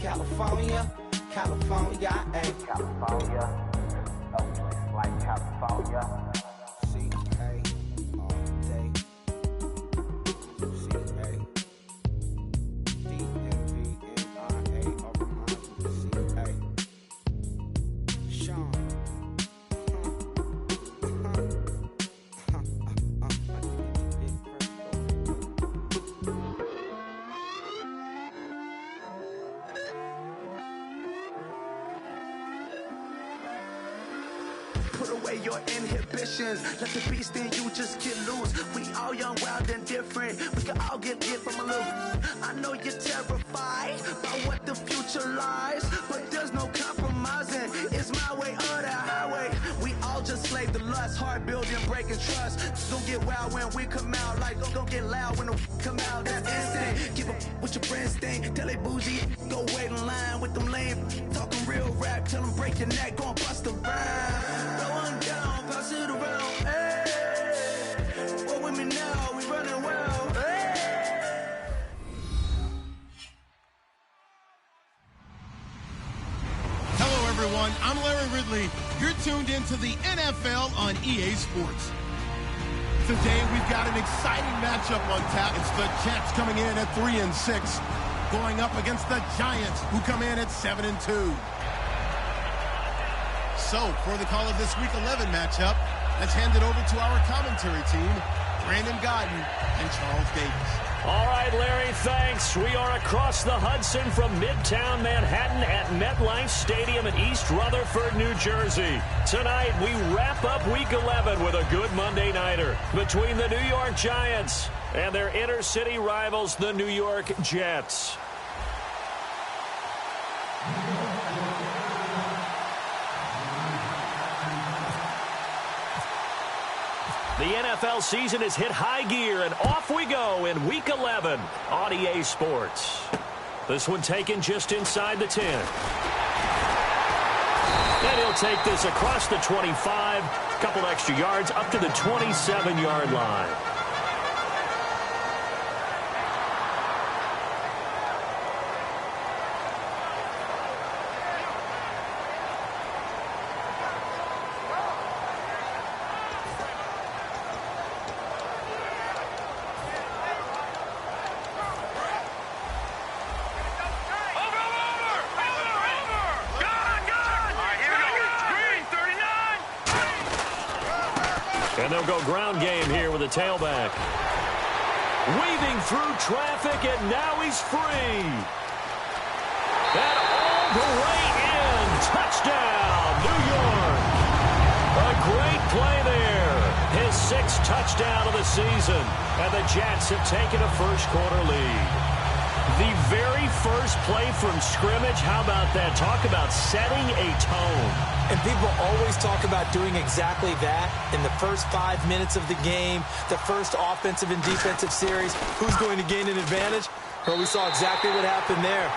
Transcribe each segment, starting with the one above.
California, California, ayy. California, no place like California. C-A all day. C-A D-M-V-N-I-A over my C-A. Sean. Put away your inhibitions, let the beast in you just get loose. We all young, wild, and different. We can all get from a little. I know you're terrified by what the future lies, but there's no compromising. It's my way or the highway. We all just slave the lust, heart building, breaking trust. Don't get wild when we come out, like don't get loud when the come out. That's instinct. Keep up with your friends thing. Tell they bougie, go wait in line with them lame. Talking real rap, tell them break your neck, gon' bust a rhyme. Going down, pass it around, hey. What with me now, we running well, hey. Hello, everyone. I'm Larry Ridley. You're tuned into the NFL on EA Sports. Today, we've got an exciting matchup on tap. It's the Jets coming in at 3-6, going up against the Giants, who come in at 7-2. So, for the call of this Week 11 matchup, let's hand it over to our commentary team, Brandon Godden and Charles Davis. All right, Larry, thanks. We are across the Hudson from Midtown Manhattan at MetLife Stadium in East Rutherford, New Jersey. Tonight, we wrap up Week 11 with a good Monday nighter between the New York Giants and their inner-city rivals, the New York Jets. The NFL season has hit high gear, and off we go in Week 11 on EA Sports. This one taken just inside the 10. And he'll take this across the 25, couple extra yards up to the 27-yard line. And they'll go ground game here with a tailback. Weaving through traffic, and now he's free. And all the way in. Touchdown, New York. A great play there. His 6th touchdown of the season. And the Jets have taken a first-quarter lead. The very first play from scrimmage, how about that? Talk about setting a tone. And people always talk about doing exactly that in the first 5 minutes of the game, the first offensive and defensive series. Who's going to gain an advantage? Well, we saw exactly what happened there.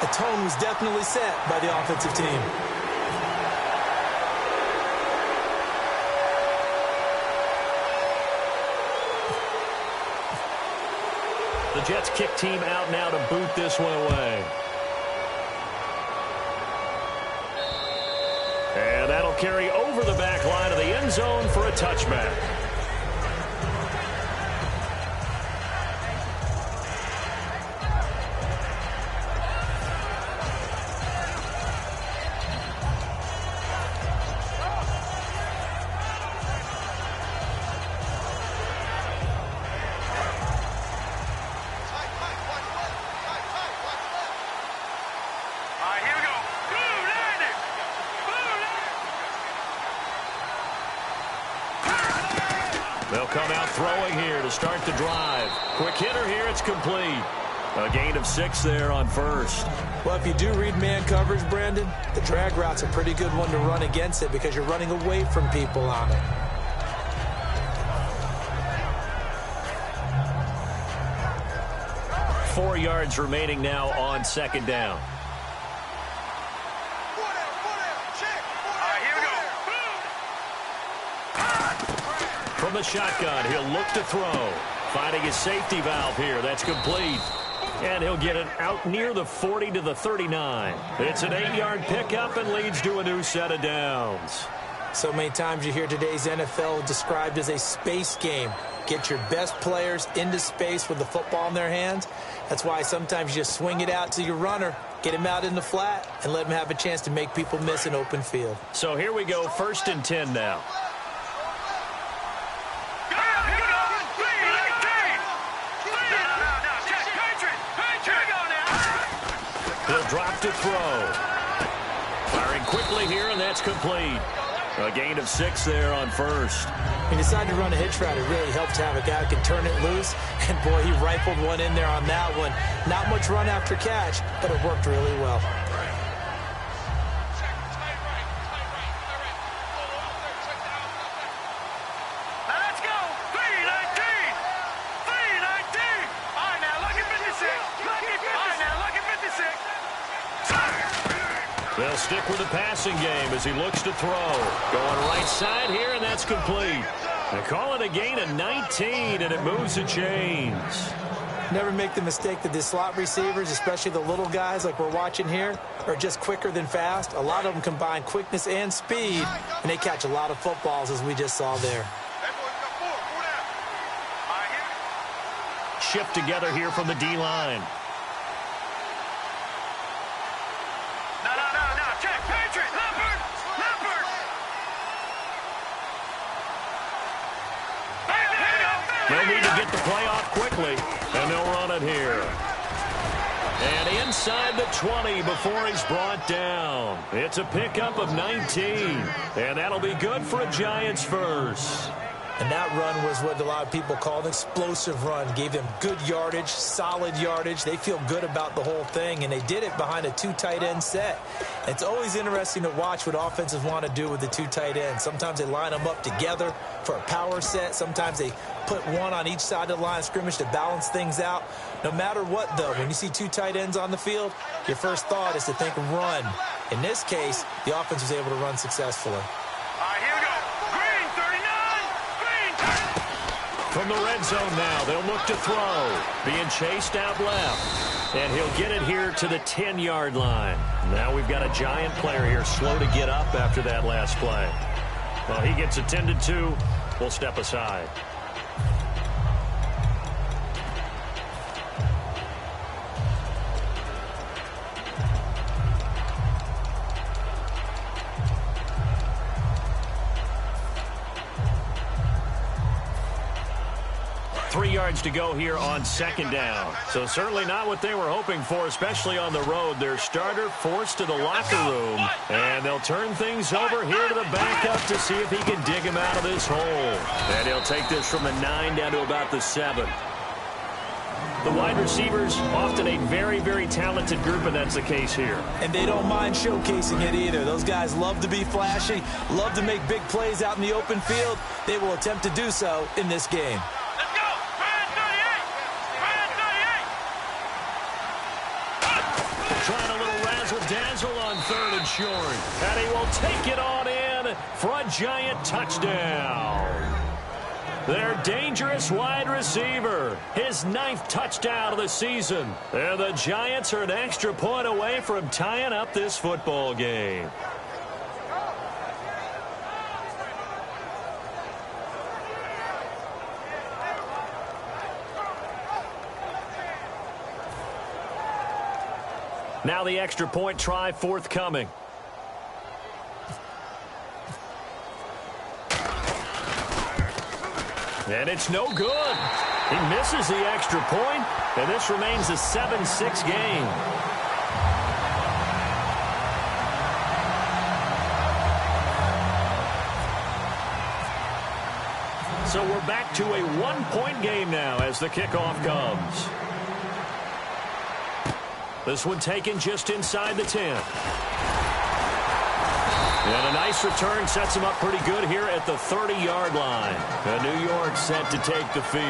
A tone was definitely set by the offensive team. The Jets kick team out now to boot this one away. And that'll carry over the back line of the end zone for a touchback. They'll come out throwing here to start the drive. Quick hitter here, it's complete. A gain of 6 there on first. Well, if you do read man coverage, Brandon, the drag route's a pretty good one to run against it because you're running away from people on it. Four yards remaining now on second down. From the shotgun, he'll look to throw. Finding his safety valve here. That's complete. And he'll get it out near the 40 to the 39. It's an 8-yard pickup and leads to a new set of downs. So many times you hear today's NFL described as a space game. Get your best players into space with the football in their hands. That's why sometimes you just swing it out to your runner, get him out in the flat, and let him have a chance to make people miss an open field. So here we go, 1st and 10 now. He'll drop to throw. Firing quickly here, and that's complete. A gain of 6 there on 1st. He decided to run a hitch route. It really helped to have a guy who can turn it loose. And, boy, he rifled one in there on that one. Not much run after catch, but it worked really well. Let's go! 319! 319! All right, now, look at 56. All right, now, look at 56. They'll stick with the passing game as he looks to throw. Going right side here, and that's complete. They call it a gain of 19, and it moves the chains. Never make the mistake that the slot receivers, especially the little guys like we're watching here, are just quicker than fast. A lot of them combine quickness and speed, and they catch a lot of footballs, as we just saw there. Shift together here from the D-line. They'll need to get the play off quickly, and they'll run it here. And inside the 20 before he's brought down. It's a pickup of 19, and that'll be good for a Giants first. And that run was what a lot of people call an explosive run. Gave them good yardage, solid yardage. They feel good about the whole thing, and they did it behind a 2 tight end set. It's always interesting to watch what offenses want to do with the 2 tight ends. Sometimes they line them up together for a power set. Sometimes they put one on each side of the line of scrimmage to balance things out. No matter what, though, when you see 2 tight ends on the field, your first thought is to think run. In this case, the offense was able to run successfully. From the red zone now, they'll look to throw. Being chased out left. And he'll get it here to the 10-yard line. Now we've got a Giant player here slow to get up after that last play. Well, he gets attended to. We'll step aside. To go here on 2nd down. So certainly not what they were hoping for, especially on the road. Their starter forced to the locker room, and they'll turn things over here to the backup to see if he can dig him out of this hole. And he'll take this from the 9 down to about the 7. The wide receivers, often a very, very talented group, and that's the case here. And they don't mind showcasing it either. Those guys love to be flashy, love to make big plays out in the open field. They will attempt to do so in this game. Trying a little razzle-dazzle on 3rd and short. And he will take it on in for a Giant touchdown. Their dangerous wide receiver, his 9th touchdown of the season. And the Giants are an extra point away from tying up this football game. Now the extra point try forthcoming. And it's no good. He misses the extra point, and this remains a 7-6 game. So we're back to a 1-point game now as the kickoff comes. This one taken just inside the 10. And a nice return sets him up pretty good here at the 30-yard line. And New York set to take the field.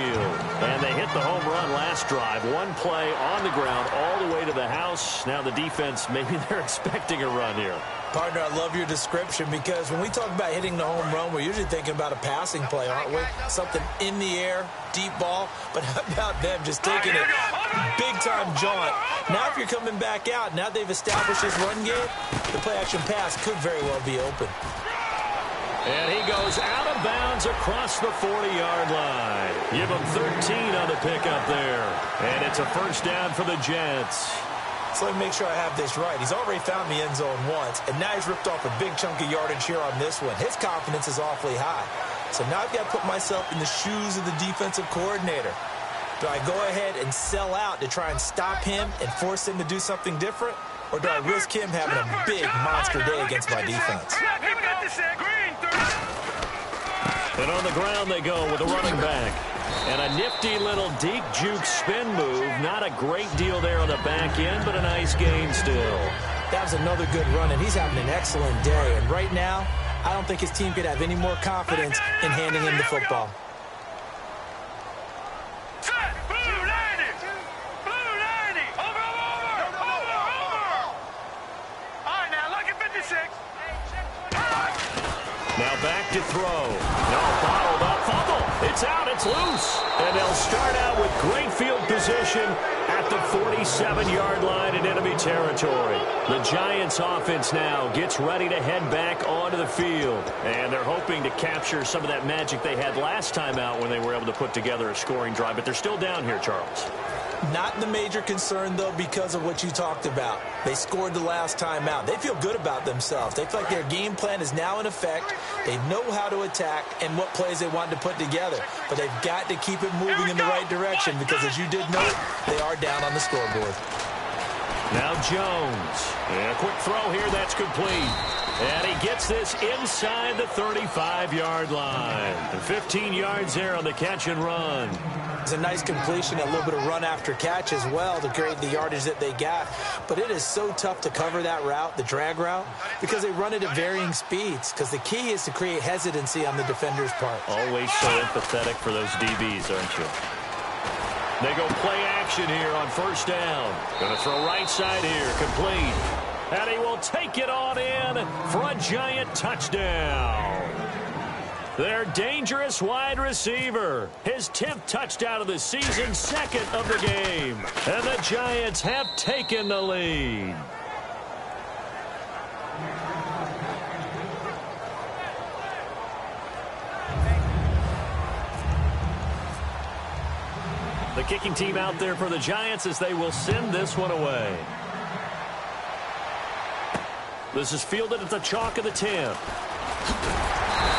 And they hit the home run last drive. One play on the ground all the way to the house. Now the defense, maybe they're expecting a run here. Partner, I love your description because when we talk about hitting the home run, we're usually thinking about a passing play, aren't we? Something in the air, deep ball. But how about them just taking it big-time jaunt? Now if you're coming back out, now they've established this run game, the play-action pass could very well be open. And he goes out of bounds across the 40-yard line. Give him 13 on the pickup there. And it's a first down for the Jets. So let me make sure I have this right. He's already found the end zone once, and now he's ripped off a big chunk of yardage here on this one. His confidence is awfully high. So now I've got to put myself in the shoes of the defensive coordinator. Do I go ahead and sell out to try and stop him and force him to do something different? Or do I risk him having a big monster day against my defense? And on the ground they go with a running back. And a nifty little deep juke spin move. Not a great deal there on the back end, but a nice gain still. That was another good run, and he's having an excellent day. And right now, I don't think his team could have any more confidence in handing him the football. Now back to throw. No, bottled up, fumble. It's out, it's loose. And they'll start out with great field position at the 47-yard line in enemy territory. The Giants offense now gets ready to head back onto the field. And they're hoping to capture some of that magic they had last time out when they were able to put together a scoring drive. But they're still down here, Charles. Not the major concern, though, because of what you talked about. They scored the last time out. They feel good about themselves. They feel like their game plan is now in effect. They know how to attack and what plays they want to put together. But they've got to keep it moving in the right direction because, as you did note, they are down on the scoreboard. Now Jones. And a quick throw here that's complete. And he gets this inside the 35-yard line. And 15 yards there on the catch and run. It's a nice completion, a little bit of run after catch as well to create the yardage that they got. But it is so tough to cover that route, the drag route, because they run it at varying speeds. Because the key is to create hesitancy on the defender's part. Always so empathetic for those DBs, aren't you? They go play action here on first down. Going to throw right side here, complete. And he will take it on in for a giant touchdown. Their dangerous wide receiver. His 10th touchdown of the season, second of the game. And the Giants have taken the lead. The kicking team out there for the Giants as they will send this one away. This is fielded at the chalk of the 10.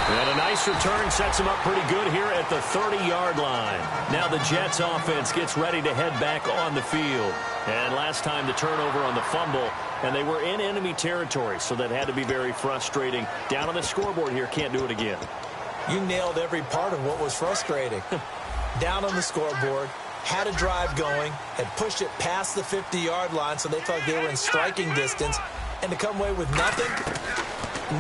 And a nice return sets him up pretty good here at the 30-yard line. Now the Jets offense gets ready to head back on the field. And last time the turnover on the fumble, and they were in enemy territory, so that had to be very frustrating. Down on the scoreboard here, can't do it again. You nailed every part of what was frustrating. Down on the scoreboard, had a drive going, had pushed it past the 50-yard line, so they thought they were in striking distance, and to come away with nothing,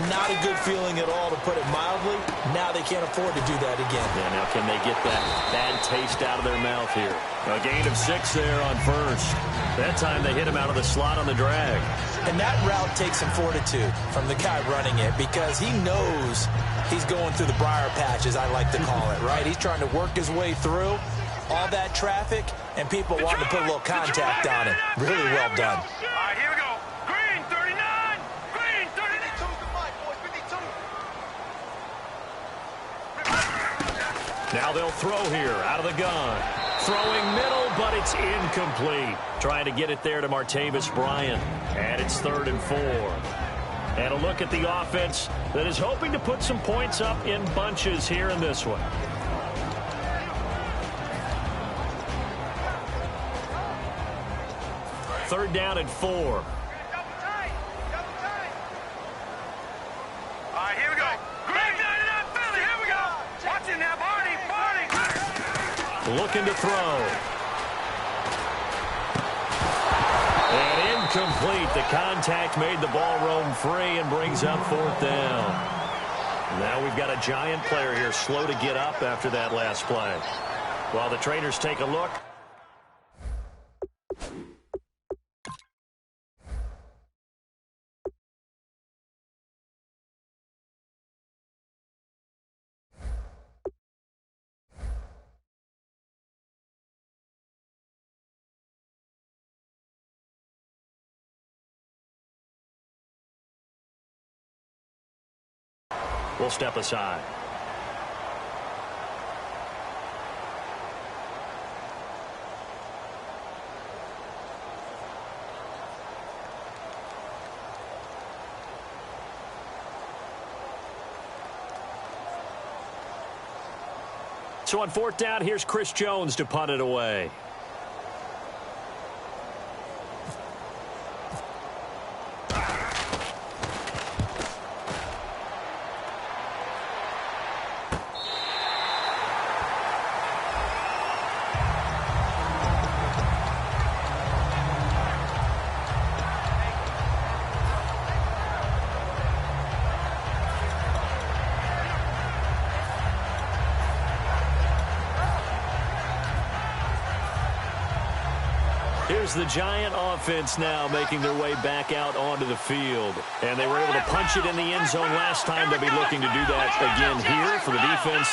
not a good feeling at all, to put it mildly. Now they can't afford to do that again. Yeah, now can they get that bad taste out of their mouth here? A gain of 6 there on first. That time they hit him out of the slot on the drag. And that route takes some fortitude from the guy running it because he knows he's going through the briar patch, as I like to call it, right? He's trying to work his way through all that traffic and people wanting to put a little contact on it. Really well done. Now they'll throw here out of the gun. Throwing middle, but it's incomplete. Trying to get it there to Martavis Bryant. And it's 3rd and 4. And a look at the offense that is hoping to put some points up in bunches here in this one. Third down and 4. Looking to throw. And incomplete. The contact made the ball roam free and brings up 4th down. Now we've got a Giant player here slow to get up after that last play. While the trainers take a look. will step aside. So on 4th down, here's Chris Jones to punt it away. Here's the Giant offense now making their way back out onto the field. And they were able to punch it in the end zone last time. They'll be looking to do that again here for the defense.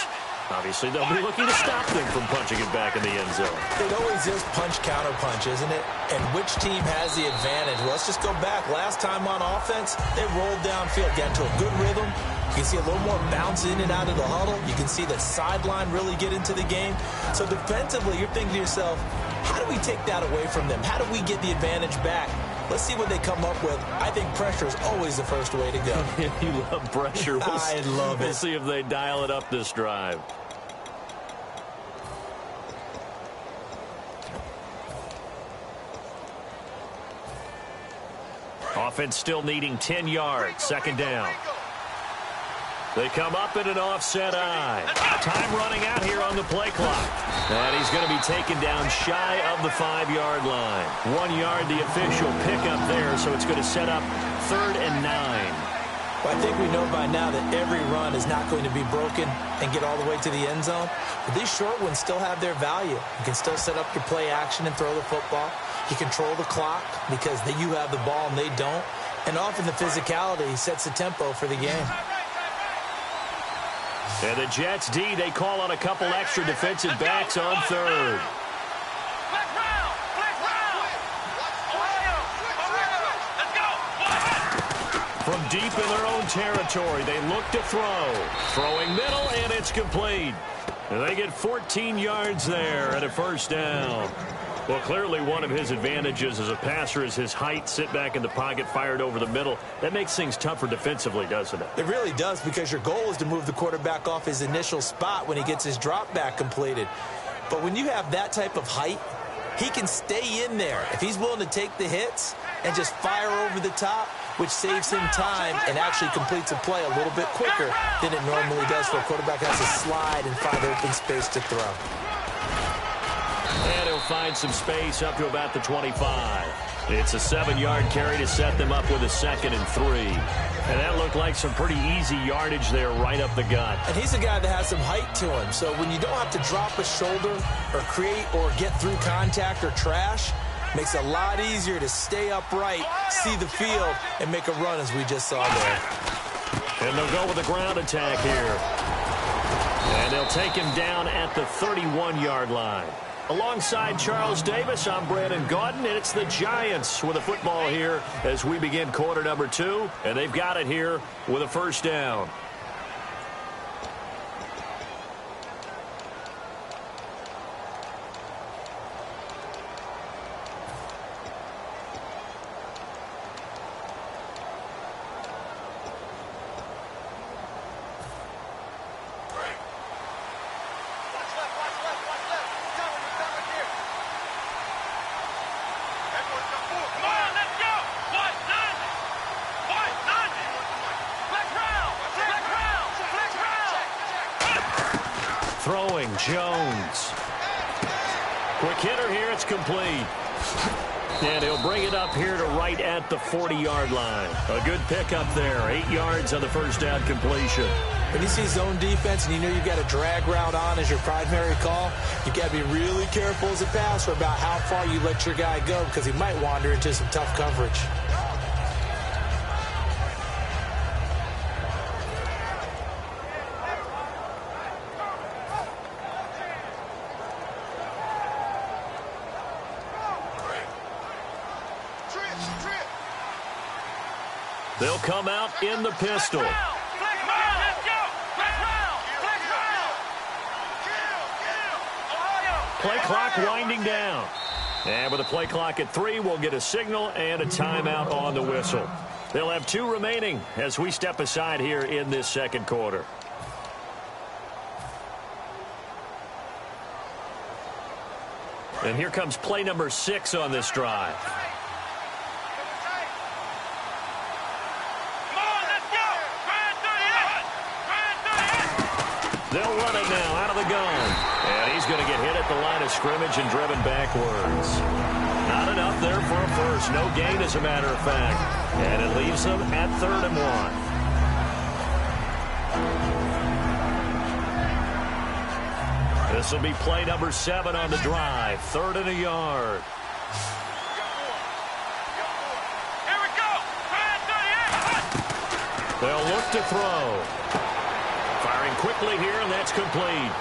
Obviously, they'll be looking to stop them from punching it back in the end zone. It always is punch-counter-punch, isn't it? And which team has the advantage? Well, let's just go back. Last time on offense, they rolled downfield, got into a good rhythm. You can see a little more bounce in and out of the huddle. You can see the sideline really get into the game. So defensively, you're thinking to yourself, how do we take that away from them? How do we get the advantage back? Let's see what they come up with. I think pressure is always the first way to go. You love pressure. I love it. We'll see if they dial it up this drive. Offense still needing 10 yards. 2nd down. They come up in an offset eye. Time running out here on the play clock. And he's going to be taken down shy of the 5-yard line. 1 yard, the official pickup there, so it's going to set up 3rd and 9. Well, I think we know by now that every run is not going to be broken and get all the way to the end zone. But these short ones still have their value. You can still set up your play action and throw the football. You control the clock because you have the ball and they don't. And often the physicality sets the tempo for the game. And the Jets D, they call on a couple extra defensive backs on 3rd. From deep in their own territory, they look to throw. Throwing middle, and it's complete. And they get 14 yards there at a 1st down. Well, clearly one of his advantages as a passer is his height. Sit back in the pocket, fired over the middle. That makes things tougher defensively, doesn't it? It really does, because your goal is to move the quarterback off his initial spot when he gets his drop back completed. But when you have that type of height, he can stay in there if he's willing to take the hits and just fire over the top, which saves him time and actually completes a play a little bit quicker than it normally does for a quarterback who has to slide and find open space to throw. And he'll find some space up to about the 25. It's a 7-yard carry to set them up with a 2nd and 3. And that looked like some pretty easy yardage there right up the gut. And he's a guy that has some height to him. So when you don't have to drop a shoulder or create or get through contact or trash, makes it a lot easier to stay upright, see the field, and make a run as we just saw there. And they'll go with a ground attack here. And they'll take him down at the 31-yard line. Alongside Charles Davis, I'm Brandon Gaudin, and it's the Giants with a football here as we begin quarter number 2, and they've got it here with a 1st down. Throwing, Jones. Quick hitter here, it's complete. And he'll bring it up here to right at the 40-yard line. A good pickup there, 8 yards on the 1st down completion. When you see zone defense and you know you've got a drag route on as your primary call, you've got to be really careful as a passer about how far you let your guy go, because he might wander into some tough coverage. They'll come out in the pistol. play clock winding down. And with a play clock at 3, we'll get a signal and a timeout on the whistle. They'll have 2 remaining as we step aside here in this second quarter. And here comes play number 6 on this drive. They'll run it now out of the gun. And he's going to get hit at the line of scrimmage and driven backwards. Not enough there for a first. No gain, as a matter of fact. And it leaves them at 3rd and 1. This will be play number 7 on the drive. 3rd and a yard. Here we go. They'll look to throw. Firing quickly here, and that's complete.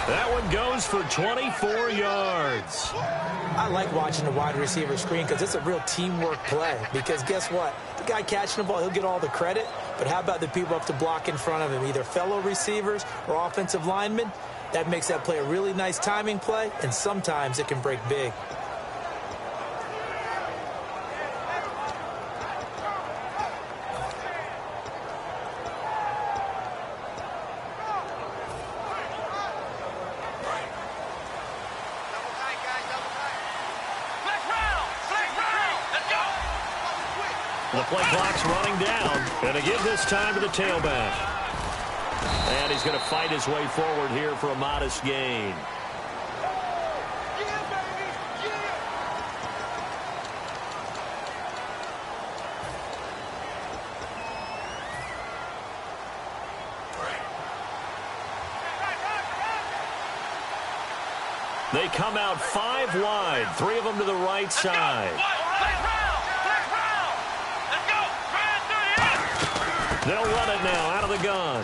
That one goes for 24 yards. I like watching the wide receiver screen because it's a real teamwork play. Because guess what? The guy catching the ball, he'll get all the credit. But how about the people up to block in front of him, either fellow receivers or offensive linemen? That makes that play a really nice timing play, and sometimes it can break big. The play clock's running down. Going to give this time to the tailback. And he's going to fight his way forward here for a modest gain. They come out 5 wide, 3 of them to the right side. They'll run it now out of the gun.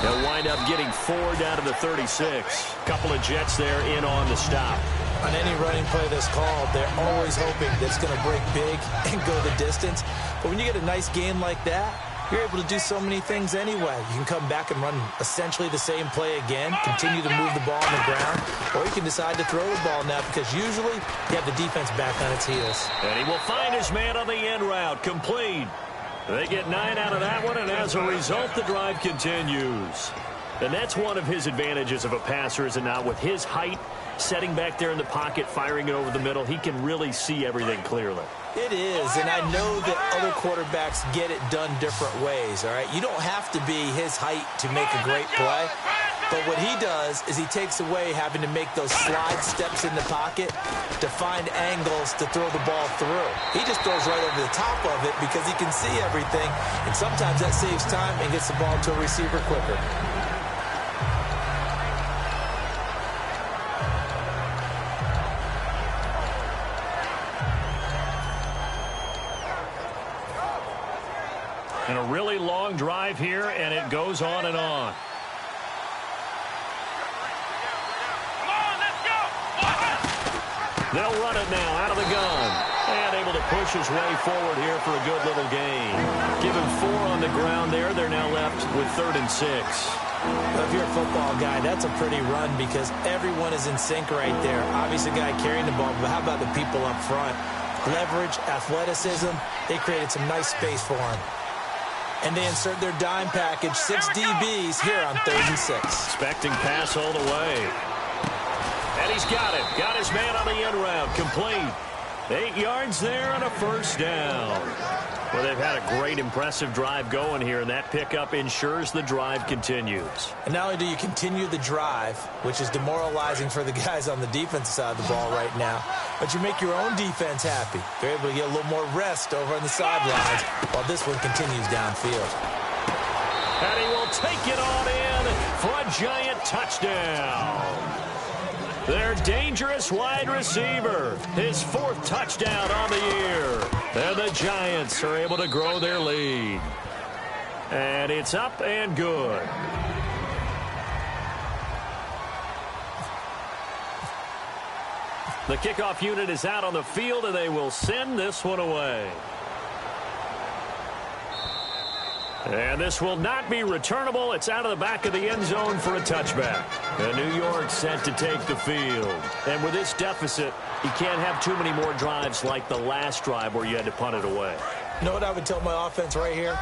They'll wind up getting 4 down to the 36. Couple of Jets there in on the stop. On any running play that's called, they're always hoping that it's going to break big and go the distance. But when you get a nice game like that, you're able to do so many things anyway. You can come back and run essentially the same play again, continue to move the ball on the ground, or you can decide to throw the ball now because usually you have the defense back on its heels. And he will find his man on the end route, complete. They get 9 out of that one, and as a result, the drive continues. And that's one of his advantages of a passer, is it not? With his height, setting back there in the pocket, firing it over the middle, he can really see everything clearly. It is, and I know that other quarterbacks get it done different ways, all right? You don't have to be his height to make a great play. But what he does is he takes away having to make those slide steps in the pocket to find angles to throw the ball through. He just throws right over the top of it because he can see everything, and sometimes that saves time and gets the ball to a receiver quicker. And a really long drive here, and it goes on and on. They'll run it now out of the gun. And able to push his way forward here for a good little gain. Give him 4 on the ground there. They're now left with 3rd and 6. Well, if you're a football guy, that's a pretty run because everyone is in sync right there. Obviously, the guy carrying the ball, but how about the people up front? Leverage, athleticism, they created some nice space for him. And they insert their dime package, 6 DBs here on 3rd and 6. Expecting pass all the way. And he's got it. Got his man on the end route. Complete. 8 yards there and a first down. Well, they've had a great, impressive drive going here, and that pickup ensures the drive continues. And not only do you continue the drive, which is demoralizing for the guys on the defensive side of the ball right now, but you make your own defense happy. They're able to get a little more rest over on the sidelines while this one continues downfield. And he will take it on in for a giant touchdown. Their dangerous wide receiver, his 4th touchdown on the year. And the Giants are able to grow their lead. And it's up and good. The kickoff unit is out on the field, and they will send this one away. And this will not be returnable. It's out of the back of the end zone for a touchback. And New York set to take the field. And with this deficit, you can't have too many more drives like the last drive where you had to punt it away. You know what I would tell my offense right here?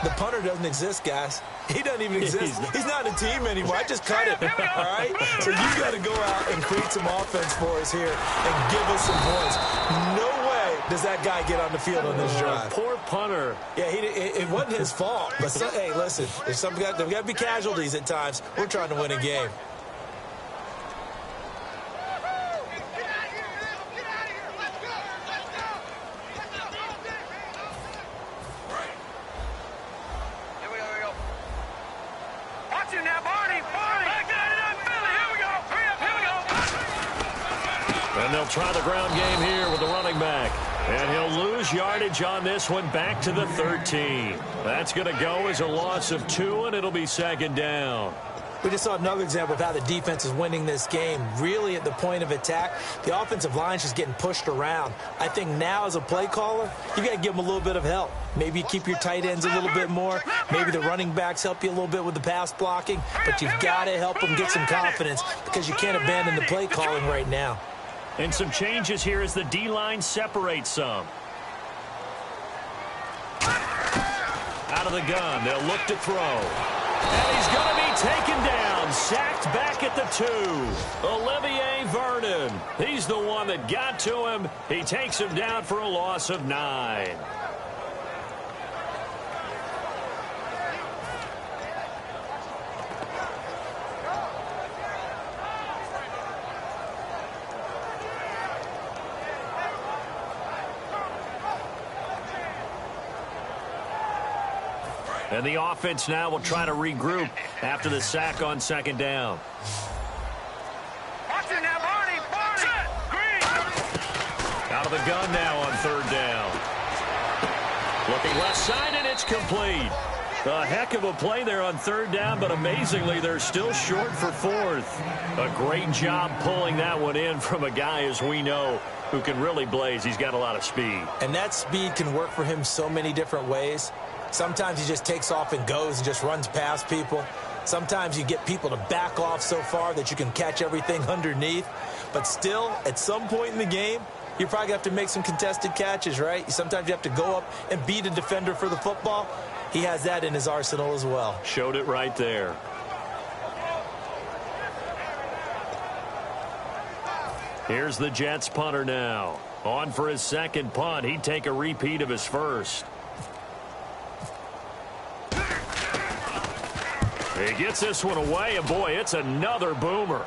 The punter doesn't exist, guys. He doesn't even exist. He's not a team anymore. I just cut it, all right? So you got to go out and create some offense for us here and give us some points. No way does that guy get on the field on this drive. Poor punter. Yeah, it wasn't his fault. But, hey, listen, there's got to be casualties at times. We're trying to win a game. And they'll try the ground game here with the running back. And he'll lose yardage on this one back to the 13. That's going to go as a loss of 2, and it'll be second down. We just saw another example of how the defense is winning this game. Really at the point of attack, the offensive line's just getting pushed around. I think now as a play caller, you got to give them a little bit of help. Maybe you keep your tight ends a little bit more. Maybe the running backs help you a little bit with the pass blocking. But you've got to help them get some confidence because you can't abandon the play calling right now. And some changes here as the D-line separates some. Out of the gun, they'll look to throw. And he's going to be taken down, sacked back at the 2. Olivier Vernon, he's the one that got to him. He takes him down for a loss of 9. And the offense now will try to regroup after the sack on second down. Out of the gun now on third down. Looking left side, and it's complete. A heck of a play there on third down, but amazingly, they're still short for fourth. A great job pulling that one in from a guy, as we know, who can really blaze. He's got a lot of speed. And that speed can work for him so many different ways. Sometimes he just takes off and goes and just runs past people. Sometimes you get people to back off so far that you can catch everything underneath. But still, at some point in the game, you probably have to make some contested catches, right? Sometimes you have to go up and beat a defender for the football. He has that in his arsenal as well. Showed it right there. Here's the Jets punter now. On for his second punt. He'd take a repeat of his first. He gets this one away, and boy, it's another boomer.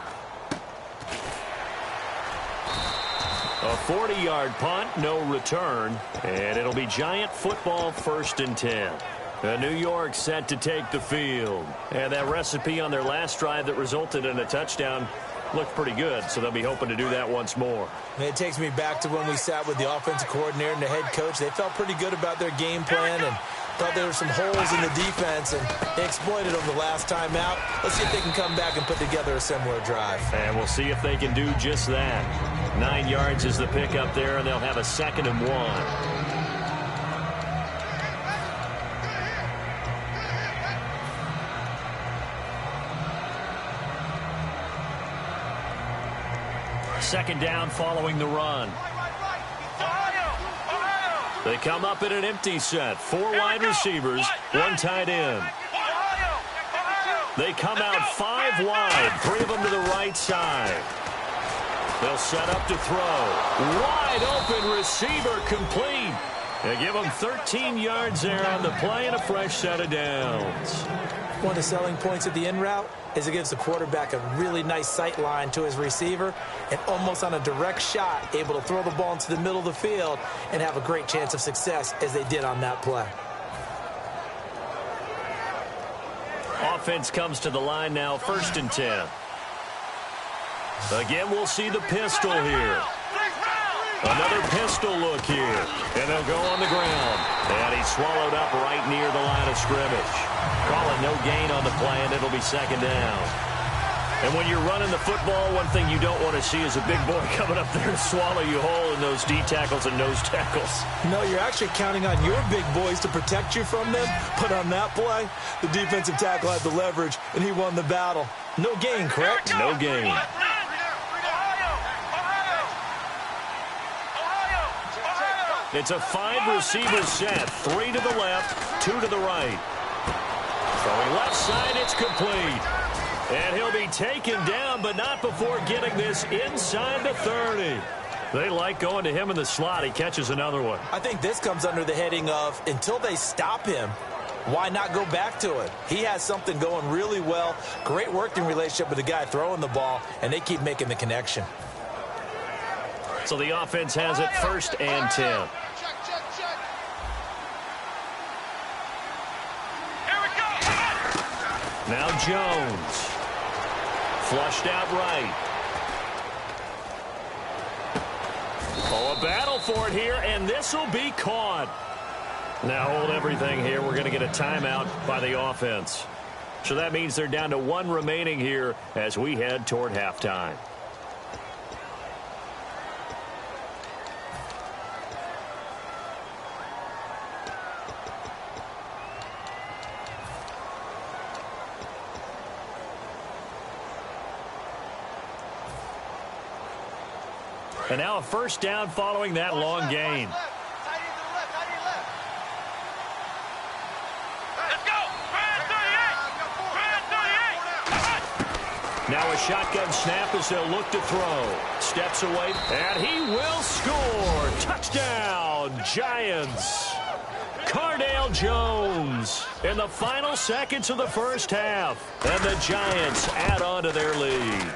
A 40-yard punt, no return, and it'll be Giant football 1st and 10. New York set to take the field. And that recipe on their last drive that resulted in a touchdown looked pretty good, so they'll be hoping to do that once more. And it takes me back to when we sat with the offensive coordinator and the head coach. They felt pretty good about their game plan and thought there were some holes in the defense, and they exploited them the last time out. Let's see if they can come back and put together a similar drive. And we'll see if they can do just that. 9 yards is the pickup there, and they'll have a 2nd and 1. Second down following the run. They come up in an empty set. 4 wide receivers, 1 tight end. They come out 5 wide, 3 of them to the right side. They'll set up to throw. Wide open receiver complete. They give them 13 yards there on the play and a fresh set of downs. One of the selling points of the in route is it gives the quarterback a really nice sight line to his receiver and almost on a direct shot able to throw the ball into the middle of the field and have a great chance of success as they did on that play. Offense comes to the line now, 1st and 10. Again, we'll see the pistol here. Another pistol look here. And they'll go on the ground. And he's swallowed up right near the line of scrimmage. Call it no gain on the play, and it'll be 2nd down. And when you're running the football, one thing you don't want to see is a big boy coming up there to swallow you whole in those D tackles and nose tackles. No, you're actually counting on your big boys to protect you from them. But on that play, the defensive tackle had the leverage, and he won the battle. No gain, correct? No gain. It's a 5-receiver set. 3 to the left, 2 to the right. Throwing left side, it's complete. And he'll be taken down, but not before getting this inside the 30. They like going to him in the slot. He catches another one. I think this comes under the heading of, until they stop him, why not go back to it? He has something going really well. Great working relationship with the guy throwing the ball, and they keep making the connection. So the offense has it 1st and 10. Now Jones. Flushed out right. Oh, a battle for it here, and this will be caught. Now hold everything here. We're going to get a timeout by the offense. So that means they're down to 1 remaining here as we head toward halftime. And now a 1st down following that long gain. Now a shotgun snap as they'll look to throw. Steps away, and he will score. Touchdown, Giants. Cardale Jones in the final seconds of the 1st half. And the Giants add on to their lead.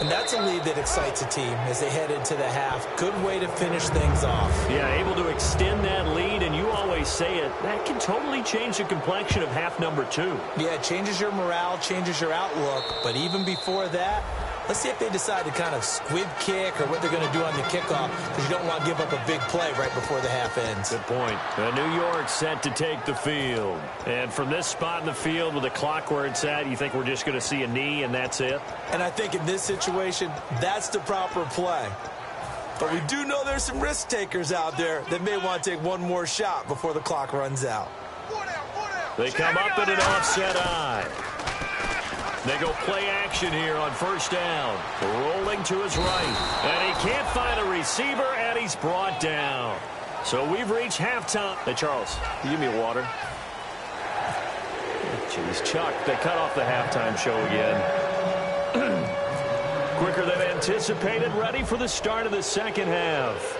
And that's a lead that excites a team as they head into the half. Good way to finish things off. Yeah, able to extend that lead, and you always say it, that can totally change the complexion of half number 2. Yeah, it changes your morale, changes your outlook. But even before that, let's see if they decide to kind of squib kick or what they're going to do on the kickoff, because you don't want to give up a big play right before the half ends. Good point. New York set to take the field. And from this spot in the field with the clock where it's at, you think we're just going to see a knee and that's it? And I think in this situation, that's the proper play. But we do know there's some risk takers out there that may want to take one more shot before the clock runs out. They come up in an offset eye. They go play action here on 1st down. Rolling to his right. And he can't find a receiver, and he's brought down. So we've reached halftime. Hey, Charles, can you give me a water? Jeez, Chuck, they cut off the halftime show again. Quicker than anticipated, ready for the start of the 2nd half.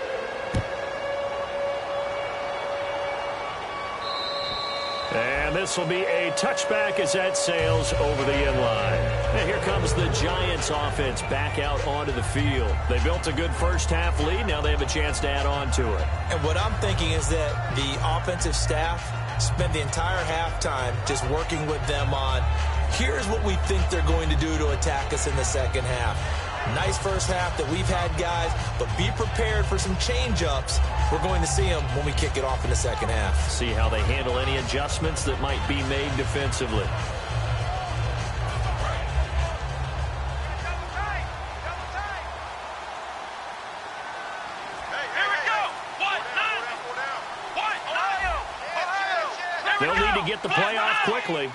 And this will be a touchback as that sails over the end line. And here comes the Giants offense back out onto the field. They built a good 1st half lead. Now they have a chance to add on to it. And what I'm thinking is that the offensive staff spent the entire halftime just working with them on, here's what we think they're going to do to attack us in the 2nd half. Nice 1st half that we've had, guys, but be prepared for some change-ups. We're going to see them when we kick it off in the 2nd half. See how they handle any adjustments that might be made defensively. They'll need to get the play off quickly.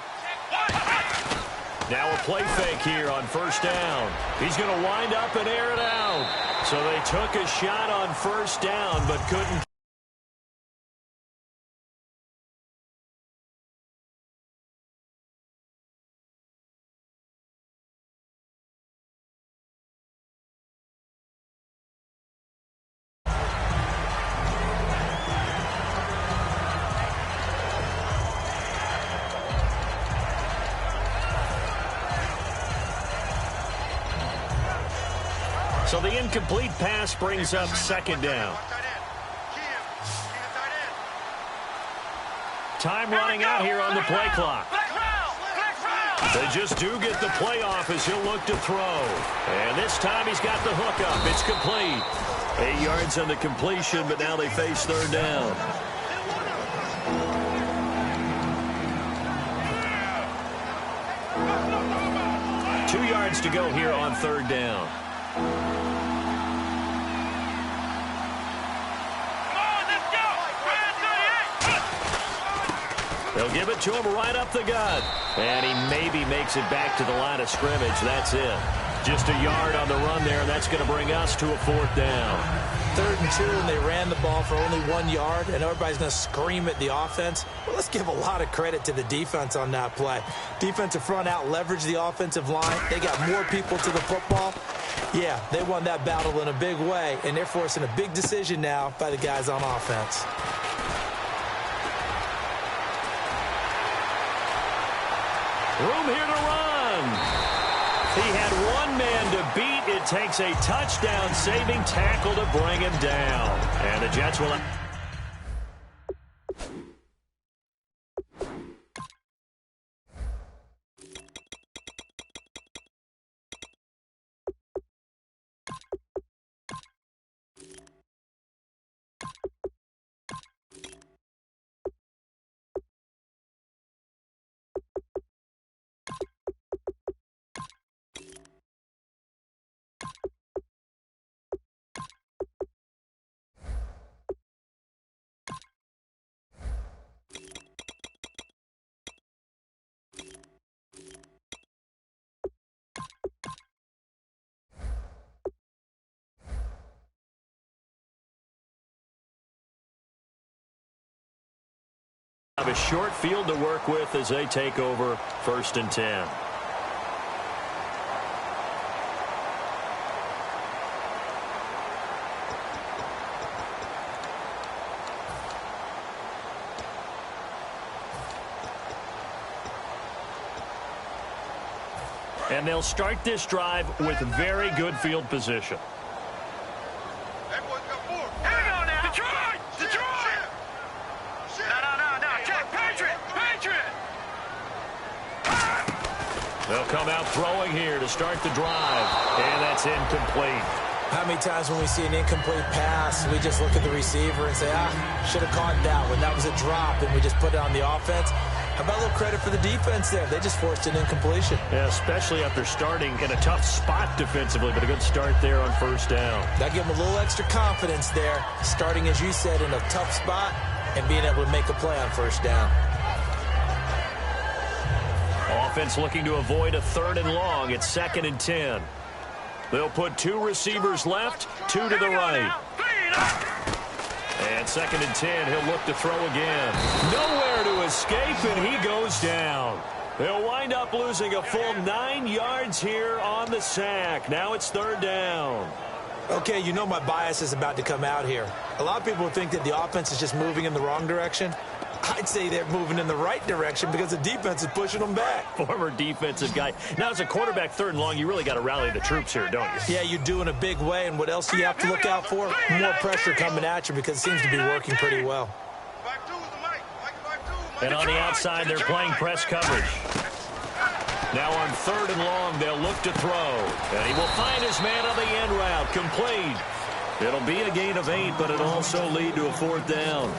Now a play fake here on 1st down. He's going to wind up and air it out. So they took a shot on 1st down, but couldn't. So the incomplete pass brings up 2nd down. Time running out here on the play clock. They just do get the play off as he'll look to throw. And this time he's got the hook up. It's complete. 8 yards on the completion, but now they face 3rd down. 2 yards to go here on 3rd down. They'll give it to him right up the gut. And he maybe makes it back to the line of scrimmage. That's it. Just a yard on the run there, and that's going to bring us to a 4th down. 3rd and 2, and they ran the ball for only 1 yard, and everybody's going to scream at the offense. Well, let's give a lot of credit to the defense on that play. Defensive front out leveraged the offensive line. They got more people to the football. Yeah, they won that battle in a big way, and they're forcing a big decision now by the guys on offense. Room here to run. He had one man to beat. It takes a touchdown-saving tackle to bring him down. And the Jets will... have a short field to work with as they take over 1st and 10. And they'll start this drive with very good field position. They'll come out throwing here to start the drive, and that's incomplete. How many times when we see an incomplete pass, we just look at the receiver and say, should have caught that one. That was a drop, and we just put it on the offense. How about a little credit for the defense there? They just forced an incompletion. Yeah, especially after starting in a tough spot defensively, but a good start there on 1st down. That gave them a little extra confidence there, starting, as you said, in a tough spot and being able to make a play on 1st down. Offense looking to avoid a 3rd and long. It's 2nd and 10. They'll put 2 receivers left, 2 to the right. And 2nd and 10, he'll look to throw again. Nowhere to escape, and he goes down. They'll wind up losing a full 9 yards here on the sack. Now it's 3rd down. Okay, you know my bias is about to come out here. A lot of people think that the offense is just moving in the wrong direction. I'd say they're moving in the right direction because the defense is pushing them back. Former defensive guy. Now, as a quarterback, 3rd and long, you really got to rally the troops here, don't you? Yeah, you do in a big way. And what else do you have to look out for? More pressure coming at you because it seems to be working pretty well. And on the outside, they're playing press coverage. Now on 3rd and long, they'll look to throw. And he will find his man on the end route. Complete. It'll be a gain of 8, but it'll also lead to a 4th down.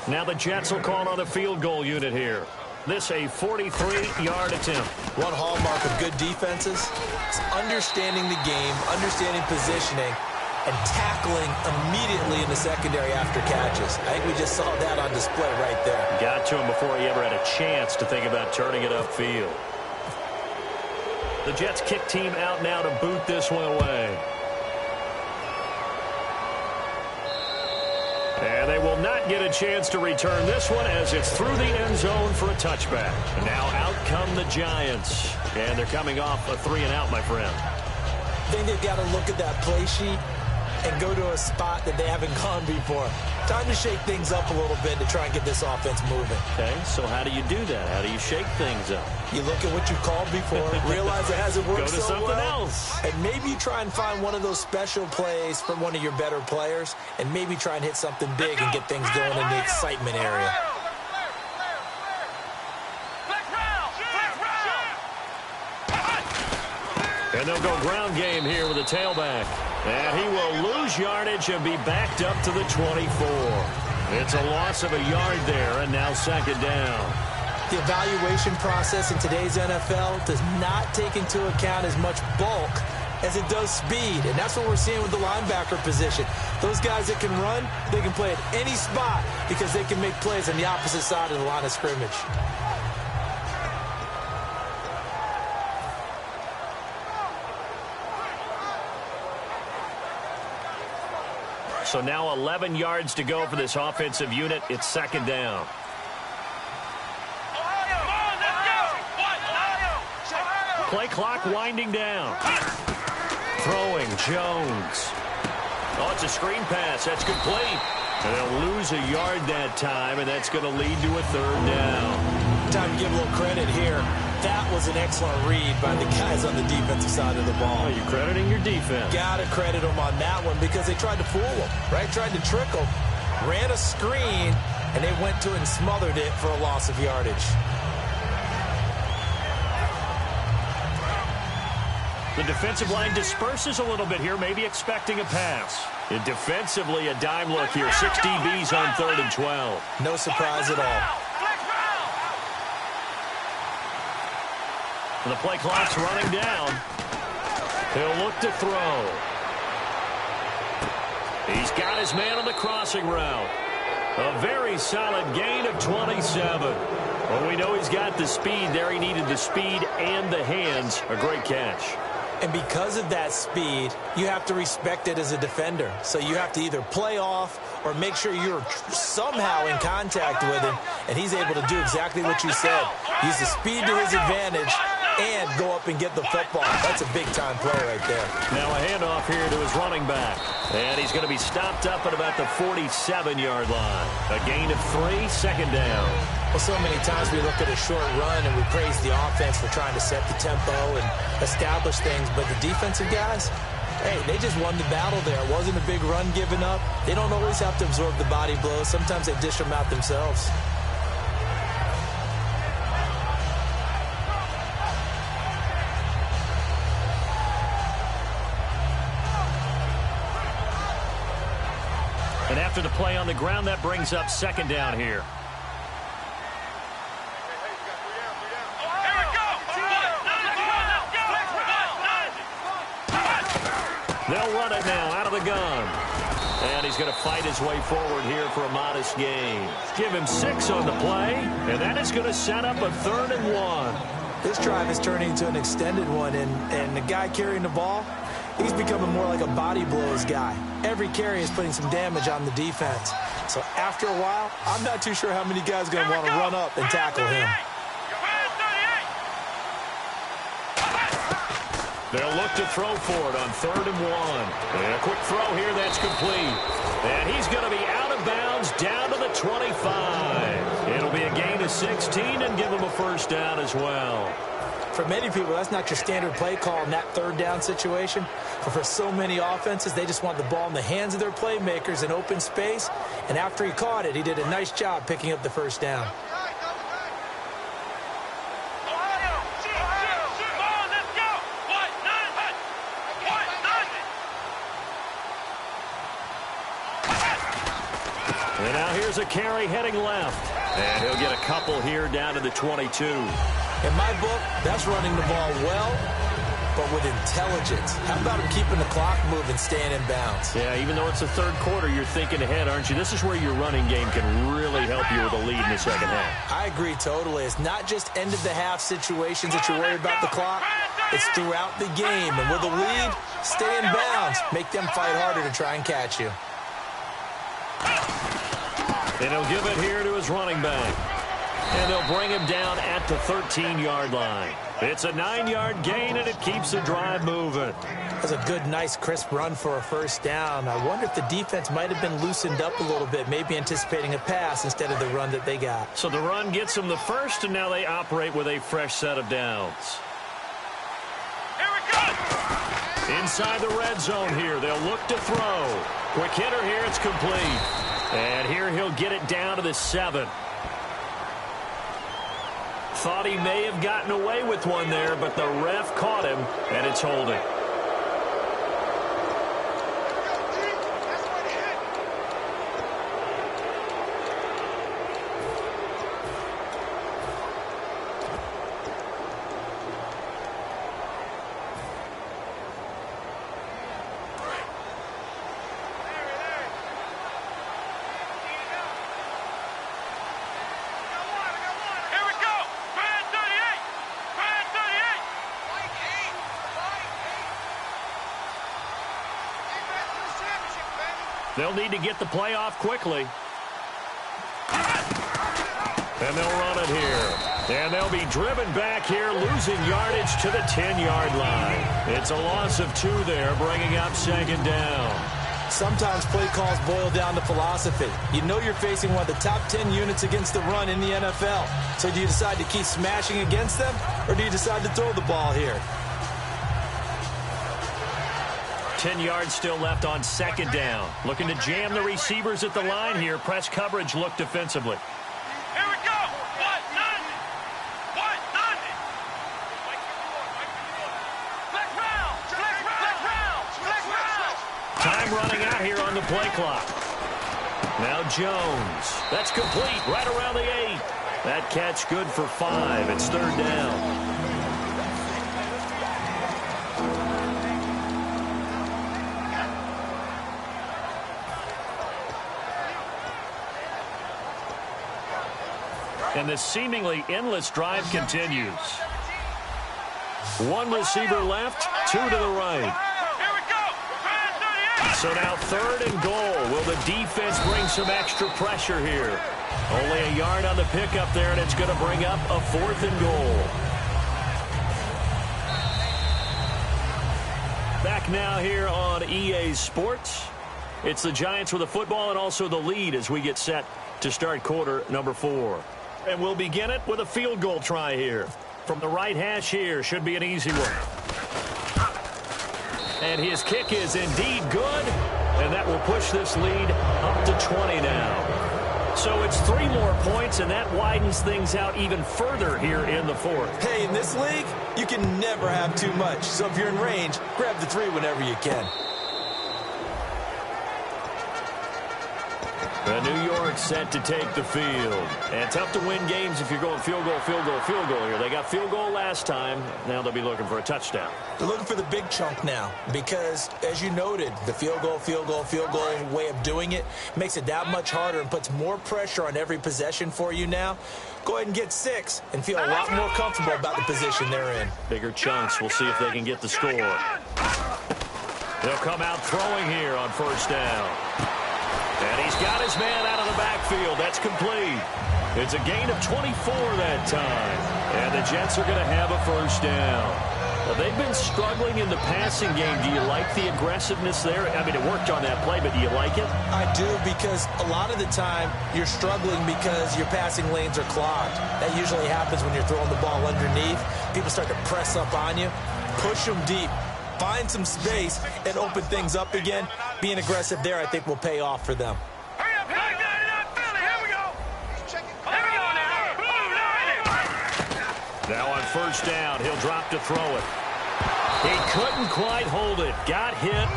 Now the Jets will call on a field goal unit here. This a 43-yard attempt. One hallmark of good defenses is understanding the game, understanding positioning, and tackling immediately in the secondary after catches. I think we just saw that on display right there. Got to him before he ever had a chance to think about turning it upfield. The Jets kick team out now to boot this one away. And they will not get a chance to return this one as it's through the end zone for a touchback. And now out come the Giants. And they're coming off a 3-and-out, my friend. I think they've got to look at that play sheet and go to a spot that they haven't gone before. Time to shake things up a little bit to try and get this offense moving. Okay, so how do you do that? How do you shake things up? You look at what you've called before, realize it hasn't worked so well. Go to something else. And maybe you try and find one of those special plays from one of your better players, and maybe try and hit something big and get things going in the excitement area. And they'll go ground game here with a tailback. And he will lose yardage and be backed up to the 24. It's a loss of a yard there, and now 2nd down. The evaluation process in today's NFL does not take into account as much bulk as it does speed, and that's what we're seeing with the linebacker position. Those guys that can run, they can play at any spot because they can make plays on the opposite side of the line of scrimmage. So now 11 yards to go for this offensive unit. It's second down. Play clock winding down. Throwing, Jones. Oh, it's a screen pass. That's complete. And they'll lose a yard that time, and that's going to lead to a third down. Time to give a little credit here. That was an excellent read by the guys on the defensive side of the ball. Oh, you're crediting your defense. Got to credit them on that one because they tried to fool them, right? Tried to trick them. Ran a screen, and they went to it and smothered it for a loss of yardage. The defensive line disperses a little bit here, maybe expecting a pass. And defensively, a dime look here. 6 DBs on 3rd and 12. No surprise at all. The play clock's running down. He'll look to throw. He's got his man on the crossing route. A very solid gain of 27. Well, we know he's got the speed there. He needed the speed and the hands. A great catch. And because of that speed, you have to respect it as a defender. So you have to either play off or make sure you're somehow in contact with him. And he's able to do exactly what you said. Use the speed to his advantage and go up and get the football. That's a big-time play right there. Now a handoff here to his running back. And he's going to be stopped up at about the 47-yard line. A gain of 3, second down. Well, so many times we look at a short run and we praise the offense for trying to set the tempo and establish things. But the defensive guys, hey, they just won the battle there. It wasn't a big run given up. They don't always have to absorb the body blows. Sometimes they dish them out themselves. And after the play on the ground, that brings up second down here. They'll run it now out of the gun. And he's going to fight his way forward here for a modest gain. Give him 6 on the play, and that is going to set up a 3rd and 1. This drive is turning into an extended one, and the guy carrying the ball, he's becoming more like a body blows guy. Every carry is putting some damage on the defense. So after a while, I'm not too sure how many guys are going to want to run up and tackle him. They'll look to throw for it on 3rd and 1. And a quick throw here, that's complete. And he's going to be out of bounds down to the 25. It'll be a gain of 16 and give him a first down as well. For many people, that's not your standard play call in that 3rd down situation. But for so many offenses, they just want the ball in the hands of their playmakers in open space. And after he caught it, he did a nice job picking up the first down. And now here's a carry heading left. And he'll get a couple here down to the 22. In my book, that's running the ball well, but with intelligence. How about him keeping the clock moving, staying in bounds? Yeah, even though it's the 3rd quarter, you're thinking ahead, aren't you? This is where your running game can really help you with a lead in the second half. I agree totally. It's not just end-of-the-half situations that you worry about the clock. It's throughout the game. And with a lead, stay in bounds. Make them fight harder to try and catch you. And he'll give it here to his running back. And they'll bring him down at the 13-yard line. It's a 9-yard gain, and it keeps the drive moving. That's a good, nice, crisp run for a first down. I wonder if the defense might have been loosened up a little bit, maybe anticipating a pass instead of the run that they got. So the run gets them the first, and now they operate with a fresh set of downs. Here we go! Inside the red zone here, they'll look to throw. Quick hitter here, it's complete. And here he'll get it down to the 7. Thought he may have gotten away with one there, but the ref caught him, and it's holding. They'll need to get the play off quickly. And they'll run it here. And they'll be driven back here, losing yardage to the 10-yard line. It's a loss of 2 there, bringing up 2nd down. Sometimes play calls boil down to philosophy. You know you're facing one of the top 10 units against the run in the NFL. So do you decide to keep smashing against them, or do you decide to throw the ball here? 10 yards still left on 2nd down. Looking to jam the receivers at the line here. Press coverage look defensively. Here we go. What? Nothing. What? Nothing. Flex round. Flex round. Flex round. Flex round. Time running out here on the play clock. Now Jones. That's complete right around the 8. That catch good for 5. It's 3rd down. And the seemingly endless drive continues. 1 receiver left, 2 to the right. Here we go. So now 3rd and goal. Will the defense bring some extra pressure here? Only a yard on the pickup there, and it's going to bring up a 4th and goal. Back now here on EA Sports. It's the Giants with the football and also the lead as we get set to start quarter number 4. And we'll begin it with a field goal try here. From the right hash here, should be an easy one. And his kick is indeed good, and that will push this lead up to 20 now. So it's 3 more points, and that widens things out even further here in the 4th. Hey, in this league, you can never have too much. So if you're in range, grab the 3 whenever you can. The New York set to take the field. And tough to win games if you're going field goal, field goal, field goal here. They got field goal last time. Now they'll be looking for a touchdown. They're looking for the big chunk now because, as you noted, the field goal way of doing it makes it that much harder and puts more pressure on every possession for you now. Go ahead and get 6 and feel a lot more comfortable about the position they're in. Bigger chunks. We'll see if they can get the score. They'll come out throwing here on 1st down. And he's got his man out of the backfield. That's complete. It's a gain of 24 that time. And the Jets are going to have a 1st down. Well, they've been struggling in the passing game. Do you like the aggressiveness there? I mean, it worked on that play, but do you like it? I do, because a lot of the time you're struggling because your passing lanes are clogged. That usually happens when you're throwing the ball underneath. People start to press up on you, push them deep. Find some space and open things up again. Being aggressive there, I think, will pay off for them. Hurry up, here we go. Here we go now. Now on 1st down, he'll drop to throw it. He couldn't quite hold it. Got hit.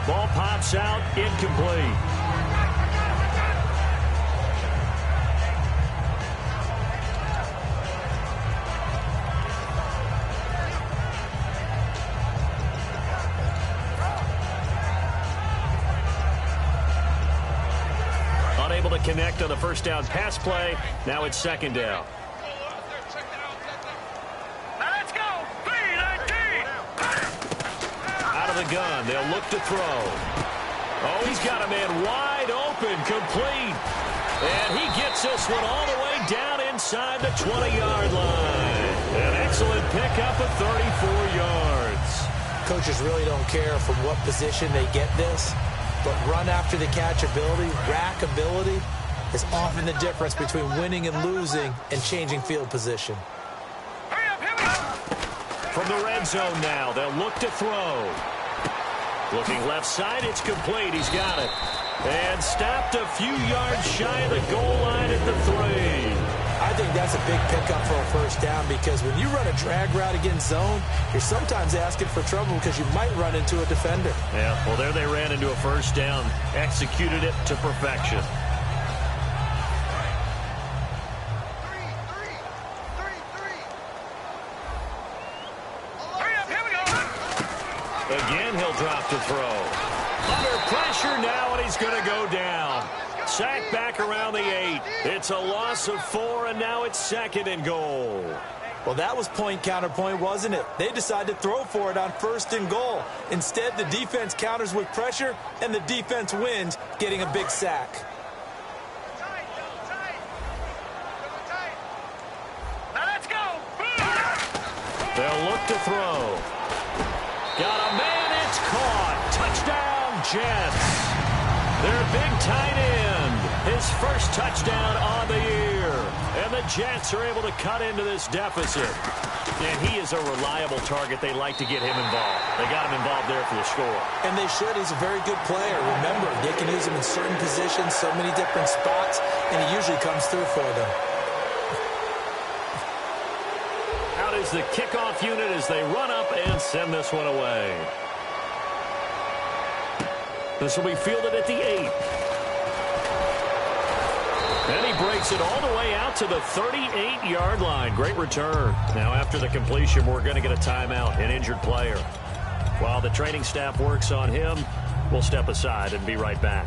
Ball pops out, incomplete. Unable to connect on the 1st down pass play. Now it's 2nd down. Now let's go. Out of the gun. They'll look to throw. Oh, he's got a man wide open, complete. And he gets this one all the way down inside the 20-yard line. An excellent pickup of 34 yards. Coaches really don't care from what position they get this. But run after the catch ability, rack ability, is often the difference between winning and losing and changing field position. Hurry up, here we go. From the red zone now, they'll look to throw. Looking left side, it's complete. He's got it. And stopped a few yards shy of the goal line at the 3. I think that's a big pickup for a 1st down because when you run a drag route against zone, you're sometimes asking for trouble because you might run into a defender. Yeah, well, there they ran into a 1st down. Executed it to perfection. Hurry up, here we go. Again, he'll drop to throw. Under pressure now, and he's going to go down. Sacked back around the 8. It's a loss of 4, and now it's 2nd and goal. Well, that was point counterpoint, wasn't it? They decided to throw for it on 1st and goal. Instead, the defense counters with pressure, and the defense wins, getting a big sack. Now let's go. They'll look to throw. Got a man, it's caught. Touchdown, Jets. Their big tight end, his first touchdown on the year. And the Jets are able to cut into this deficit. And he is a reliable target. They like to get him involved. They got him involved there for the score. And they should. He's a very good player. Remember, they can use him in certain positions, so many different spots, and he usually comes through for them. Out is the kickoff unit as they run up and send this one away. This will be fielded at the 8. And he breaks it all the way out to the 38-yard line. Great return. Now, after the completion, we're going to get a timeout, an injured player. While the training staff works on him, we'll step aside and be right back.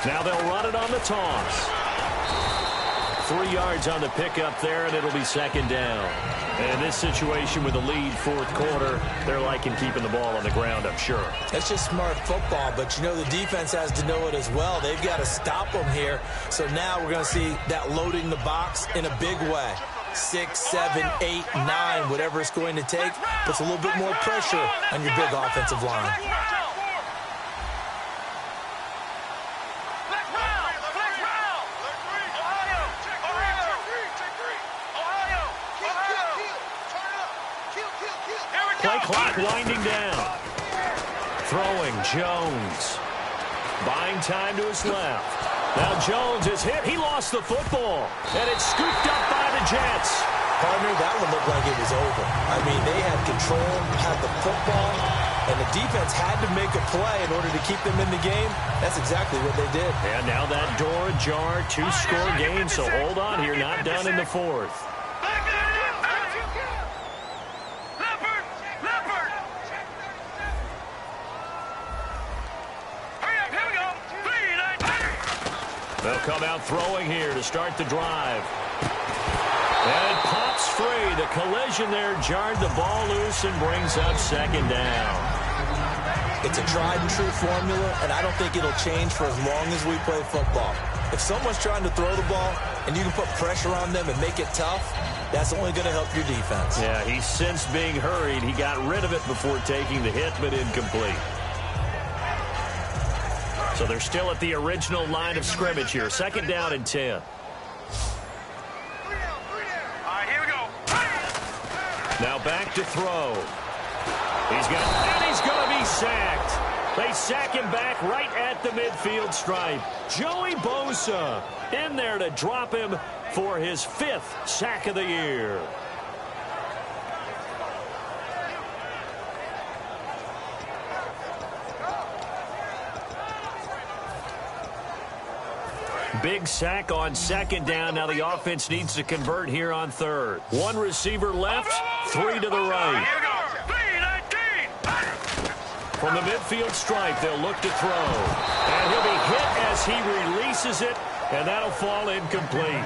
Now they'll run it on the toss. 3 yards on the pickup there, and it'll be 2nd down. And this situation with the lead 4th quarter, they're liking keeping the ball on the ground, I'm sure. That's just smart football, but you know the defense has to know it as well. They've got to stop them here. So now we're going to see that loading the box in a big way. 6, 7, 8, 9, whatever it's going to take, puts a little bit more pressure on your big offensive line. Play clock winding down. Throwing, Jones. Buying time to his left. Now Jones is hit. He lost the football. And it's scooped up by the Jets. Partner, that one looked like it was over. I mean, they had control, had the football, and the defense had to make a play in order to keep them in the game. That's exactly what they did. And now that door ajar, 2-score game, so hold on here, not done in the 4th. They'll come out throwing here to start the drive. And it pops free. The collision there jarred the ball loose and brings up 2nd down. It's a tried-and-true formula, and I don't think it'll change for as long as we play football. If someone's trying to throw the ball and you can put pressure on them and make it tough, that's only going to help your defense. Yeah, he sensed being hurried. He got rid of it before taking the hit, but incomplete. So they're still at the original line of scrimmage here. 2nd down and 10. All right, here we go. Now back to throw. He's going to be sacked. They sack him back right at the midfield stripe. Joey Bosa in there to drop him for his 5th sack of the year. Big sack on 2nd down. Now the offense needs to convert here on 3rd. 1 receiver left, 3 to the right. Here we go. From the midfield stripe, they'll look to throw. And he'll be hit as he releases it, and that'll fall incomplete.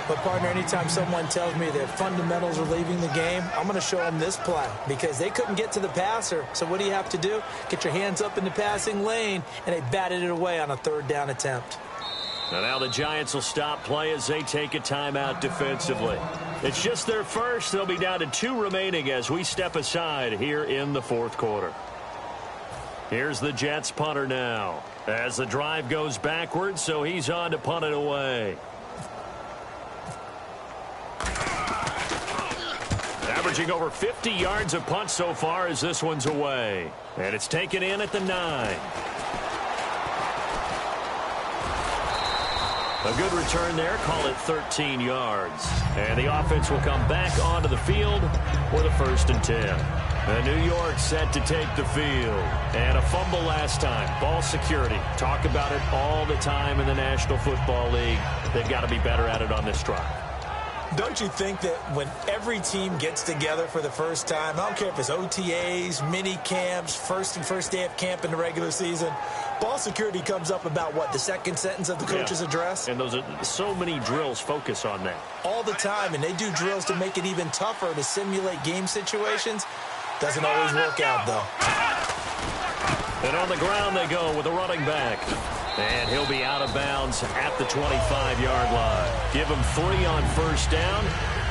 But, partner, anytime someone tells me their fundamentals are leaving the game, I'm going to show them this play because they couldn't get to the passer. So what do you have to do? Get your hands up in the passing lane, and they batted it away on a 3rd down attempt. And now the Giants will stop play as they take a timeout defensively. It's just their first. They'll be down to 2 remaining as we step aside here in the 4th quarter. Here's the Jets punter now as the drive goes backwards, so he's on to punt it away. averaging over 50 yards a punt so far as this one's away. And it's taken in at the 9. A good return there, call it 13 yards. And the offense will come back onto the field for the 1st and 10. And New York set to take the field. And a fumble last time. Ball security. Talk about it all the time in the National Football League. They've got to be better at it on this drive. Don't you think that when every team gets together for the first time, I don't care if it's OTAs, mini camps, first day of camp in the regular season, ball security comes up about what, the second sentence of the coach's address? And those are so many drills focus on that. All the time, and they do drills to make it even tougher to simulate game situations. Doesn't always work out, though. And on the ground they go with a running back. And he'll be out of bounds at the 25-yard line. Give him 3 on first down.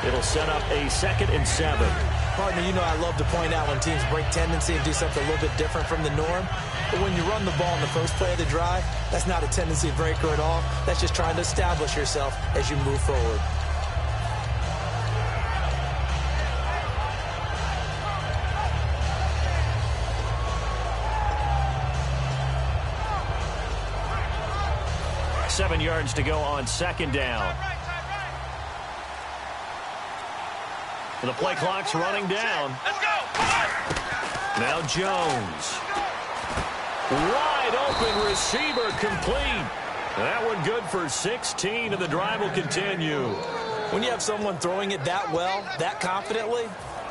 It'll set up a 2nd and 7. Partner, you know I love to point out when teams break tendency and do something a little bit different from the norm. But when you run the ball in the first play of the drive, that's not a tendency breaker at all. That's just trying to establish yourself as you move forward. Seven yards to go on 2nd down. And the play clock's running down. Let's go. Now Jones. Wide open receiver complete. That one good for 16, and the drive will continue. When you have someone throwing it that well, that confidently,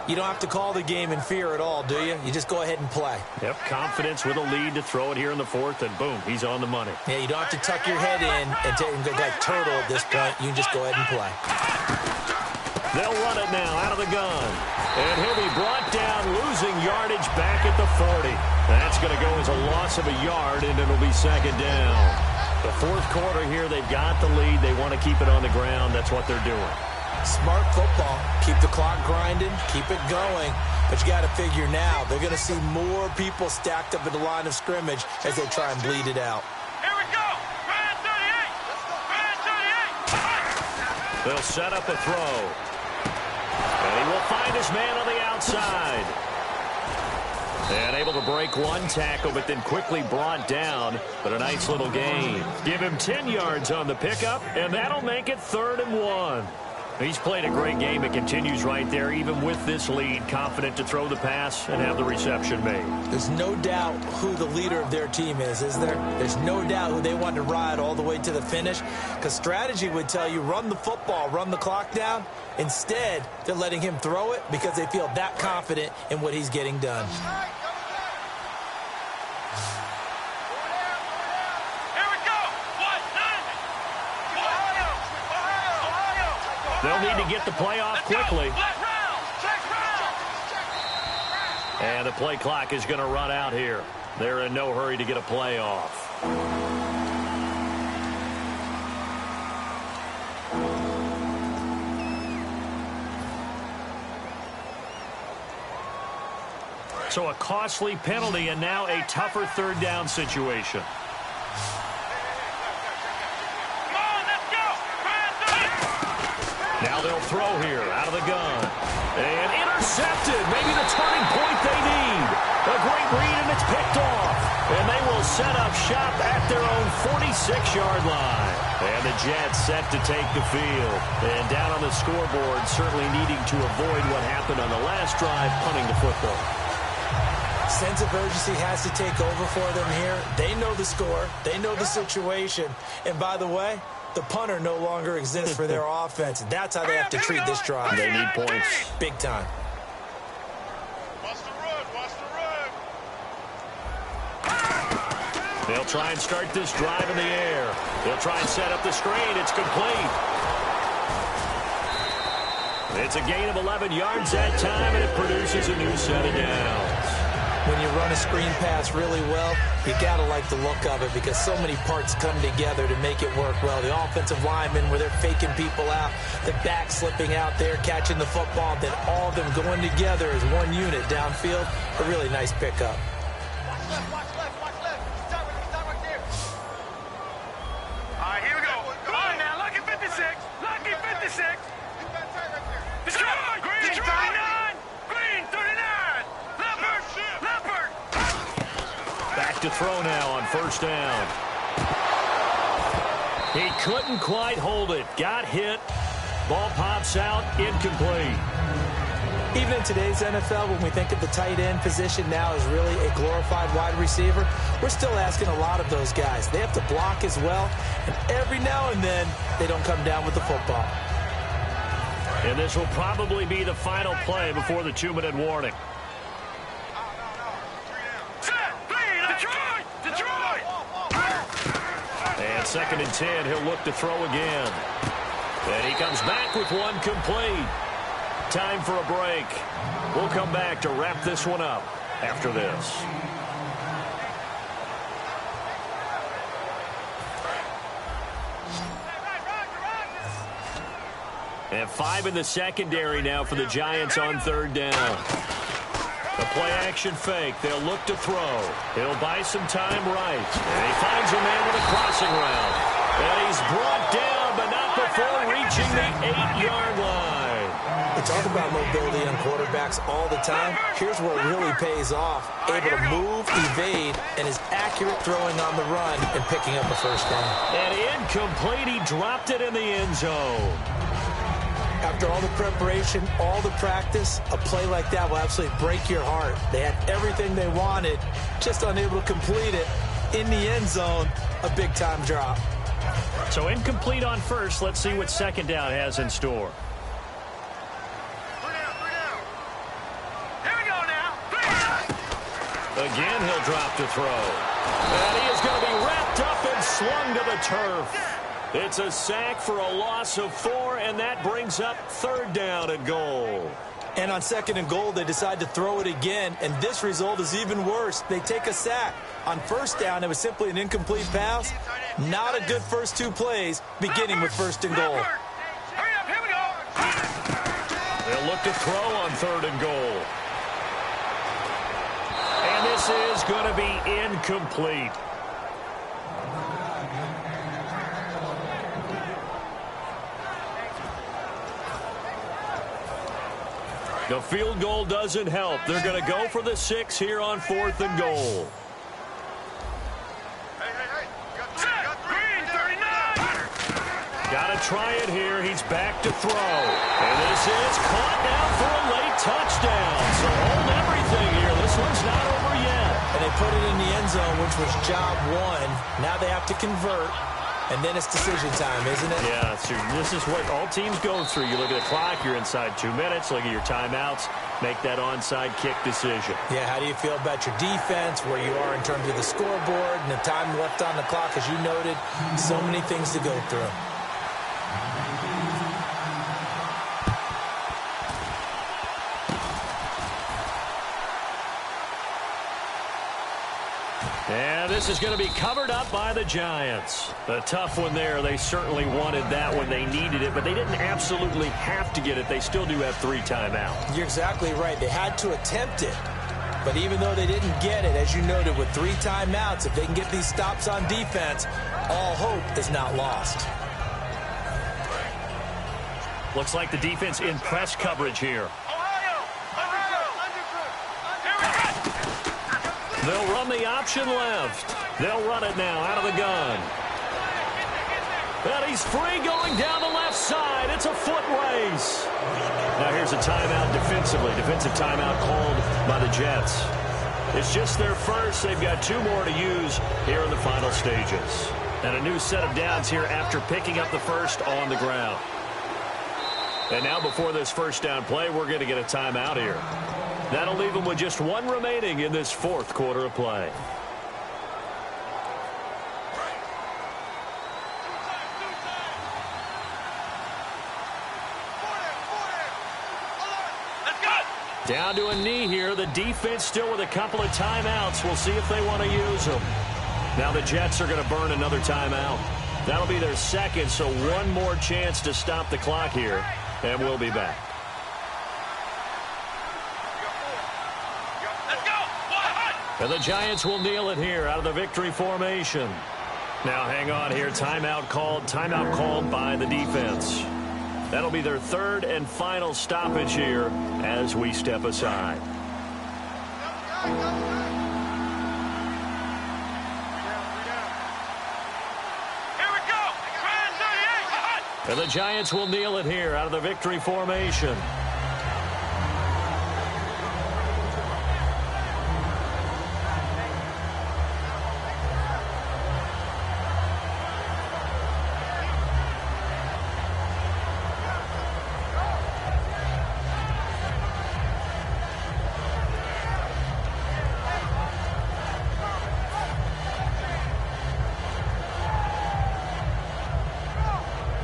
you don't have to call the game in fear at all, do you? You just go ahead and play. Yep, confidence with a lead to throw it here in the 4th, and boom, he's on the money. Yeah, you don't have to tuck your head in and take and go like turtle at this point. You can just go ahead and play. They'll run it now out of the gun. And he'll be brought down, losing yardage back at the 40. That's going to go as a loss of a yard, and it'll be 2nd down. The 4th quarter here, they've got the lead. They want to keep it on the ground. That's what they're doing. Smart football. Keep the clock grinding. Keep it going. But you got to figure now, they're going to see more people stacked up at the line of scrimmage as they try and bleed it out. Here we go. Brand 38. Brand 38. They'll set up a throw. And he will find his man on the outside. And able to break one tackle, but then quickly brought down. But a nice little gain. Give him 10 yards on the pickup, and that'll make it 3rd and 1. He's played a great game. It continues right there, even with this lead. Confident to throw the pass and have the reception made. There's no doubt who the leader of their team is there? There's no doubt who they want to ride all the way to the finish. Because strategy would tell you, run the football, run the clock down. Instead, they're letting him throw it because they feel that confident in what he's getting done. They'll need to get the play off quickly. And the play clock is going to run out here. They're in no hurry to get a play off. So a costly penalty and now a tougher 3rd down situation. Now they'll throw here out of the gun. And intercepted. Maybe the turning point they need. A great read, and it's picked off. And they will set up shop at their own 46-yard line. And the Jets set to take the field. And down on the scoreboard, certainly needing to avoid what happened on the last drive, punting the football. Sense of urgency has to take over for them here. They know the score. They know the situation. And by the way, the punter no longer exists for their offense. That's how they have to treat this drive. They need points. Big time. Watch the run. Watch the run. They'll try and start this drive in the air. They'll try and set up the screen. It's complete. It's a gain of 11 yards that time, and it produces a new set of downs. When you run a screen pass really well, you got to like the look of it because so many parts come together to make it work well. The offensive linemen where they're faking people out, the back slipping out there, catching the football, then all of them going together as one unit downfield. A really nice pickup. Watch left, watch left, watch left. Start right there. All right, here we go. Come on now, lucky 56. Lucky 56. Let's go. Green 39. to throw now on first down. He couldn't quite hold it. Got hit. Ball pops out. Incomplete. Even in today's NFL, when we think of the tight end position now as really a glorified wide receiver, we're still asking a lot of those guys. They have to block as well, and every now and then they don't come down with the football. And this will probably be the final play before the 2-minute warning. And 2nd and 10, he'll look to throw again. And he comes back with one complete. Time for a break. We'll come back to wrap this one up after this. And 5 in the secondary now for the Giants on 3rd down. The play-action fake. They'll look to throw. He'll buy some time right. And he finds a man with a crossing route. And he's brought down, but not before reaching the 8-yard line. We talk about mobility on quarterbacks all the time. Here's where it really pays off. Able to move, evade, and is accurate throwing on the run and picking up a first down. And incomplete. He dropped it in the end zone. After all the preparation, all the practice, a play like that will absolutely break your heart. They had everything they wanted, just unable to complete it. In the end zone, a big-time drop. So incomplete on first. Let's see what 2nd down has in store. Here we go now. Again, he'll drop to throw. And he is going to be wrapped up and slung to the turf. It's a sack for a loss of 4, and that brings up 3rd down and goal. And on 2nd and goal, they decide to throw it again, and this result is even worse. They take a sack. On 1st down, it was simply an incomplete pass. Not a good first 2 plays, beginning with 1st and goal. Hurry up, here we go. They'll look to throw on 3rd and goal. And this is going to be incomplete. The field goal doesn't help. They're going to go for the 6 here on 4th and goal. Hey. Got 3, 39. Got to try it here. He's back to throw. And this is caught now for a late touchdown. So hold everything here. This one's not over yet. And they put it in the end zone, which was job 1. Now they have to convert. And then it's decision time, isn't it? Yeah, this is what all teams go through. You look at the clock, you're inside 2 minutes, look at your timeouts, make that onside kick decision. Yeah, how do you feel about your defense, where you are in terms of the scoreboard, and the time left on the clock, as you noted, so many things to go through. And this is going to be covered up by the Giants. A tough one there. They certainly wanted that when they needed it, but they didn't absolutely have to get it. They still do have 3 timeouts. You're exactly right. They had to attempt it. But even though they didn't get it, as you noted, with 3 timeouts, if they can get these stops on defense, all hope is not lost. Looks like the defense in press coverage here. They'll run the option left. They'll run it now out of the gun. And he's free going down the left side. It's a foot race. Now here's a timeout defensively. Defensive timeout called by the Jets. It's just their first. They've got 2 more to use here in the final stages. And a new set of downs here after picking up the first on the ground. And now before this first down play, we're going to get a timeout here. That'll leave them with just 1 remaining in this 4th quarter of play. Down to a knee here. The defense still with a couple of timeouts. We'll see if they want to use them. Now the Jets are going to burn another timeout. That'll be their 2nd, so 1 more chance to stop the clock here. And we'll be back. And the Giants will kneel it here out of the victory formation. Now hang on here. Timeout called by the defense. That'll be their 3rd and final stoppage here as we step aside. And the Giants will kneel it here out of the victory formation.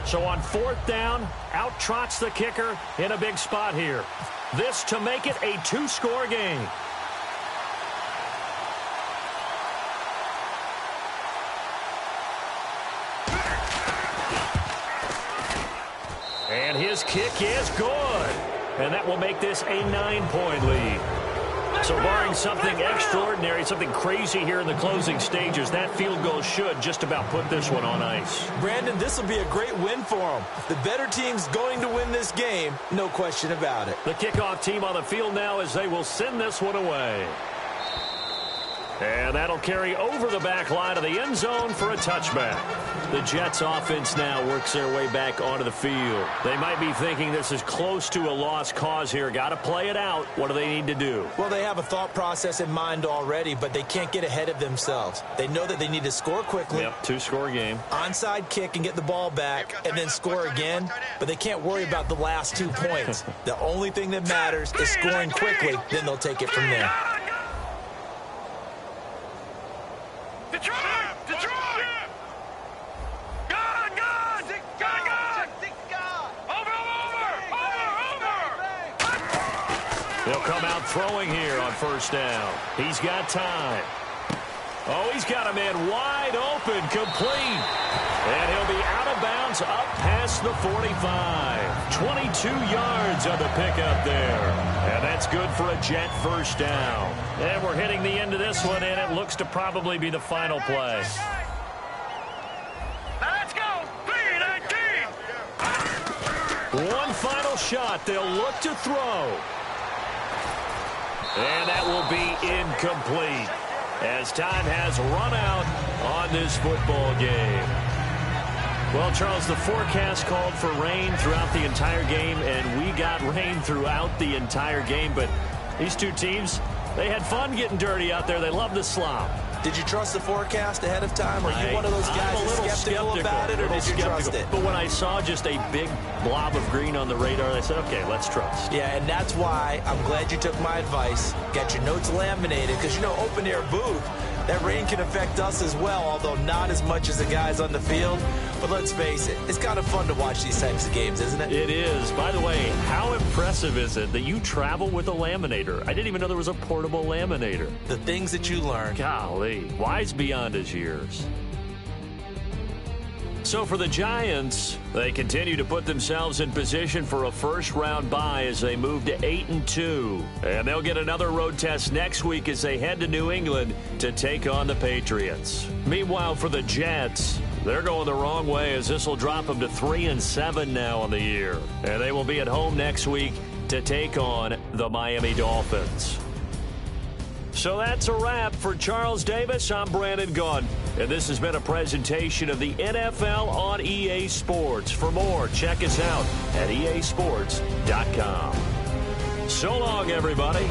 So on 4th down, out trots the kicker in a big spot here. This to make it a 2-score game. And his kick is good. And that will make this a 9-point lead. So barring something extraordinary, something crazy here in the closing stages, that field goal should just about put this one on ice. Brandon, this will be a great win for them. The better team's going to win this game, no question about it. The kickoff team on the field now as they will send this one away. And that'll carry over the back line of the end zone for a touchback. The Jets offense now works their way back onto the field. They might be thinking this is close to a lost cause here. Got to play it out. What do they need to do? Well, they have a thought process in mind already, but they can't get ahead of themselves. They know that they need to score quickly. Yep, 2-score game. Onside kick and get the ball back and then score again, but they can't worry about the last 2 points. The only thing that matters is scoring quickly, then they'll take it from there. Detroit! Detroit! He'll come out throwing here on 1st down. He's got time. Oh, he's got a man wide open, complete. And he'll be out of bounds up past the 45. 22 yards on the pickup there. And that's good for a Jet 1st down. And we're hitting the end of this one, and it looks to probably be the final play. Let's go! 3-19! One final shot. They'll look to throw. And that will be incomplete as time has run out on this football game. Well, Charles, the forecast called for rain throughout the entire game, and we got rain throughout the entire game. But these two teams, they had fun getting dirty out there. They love the slop. Did you trust the forecast ahead of time? Are you one of those guys that's skeptical about it, or did you trust it? But when I saw just a big blob of green on the radar, I said, okay, let's trust. Yeah, and that's why I'm glad you took my advice. Got your notes laminated, because, you know, open-air booth, that rain can affect us as well, although not as much as the guys on the field. But let's face it, it's kind of fun to watch these types of games, isn't it? It is. By the way, how impressive is it that you travel with a laminator? I didn't even know there was a portable laminator. The things that you learn. Golly, wise beyond his years. So for the Giants, they continue to put themselves in position for a first-round bye as they move to 8-2. And they'll get another road test next week as they head to New England to take on the Patriots. Meanwhile, for the Jets, they're going the wrong way as this will drop them to 3-7 now on the year. And they will be at home next week to take on the Miami Dolphins. So that's a wrap. For Charles Davis, I'm Brandon Gunn. And this has been a presentation of the NFL on EA Sports. For more, check us out at easports.com. So long, everybody.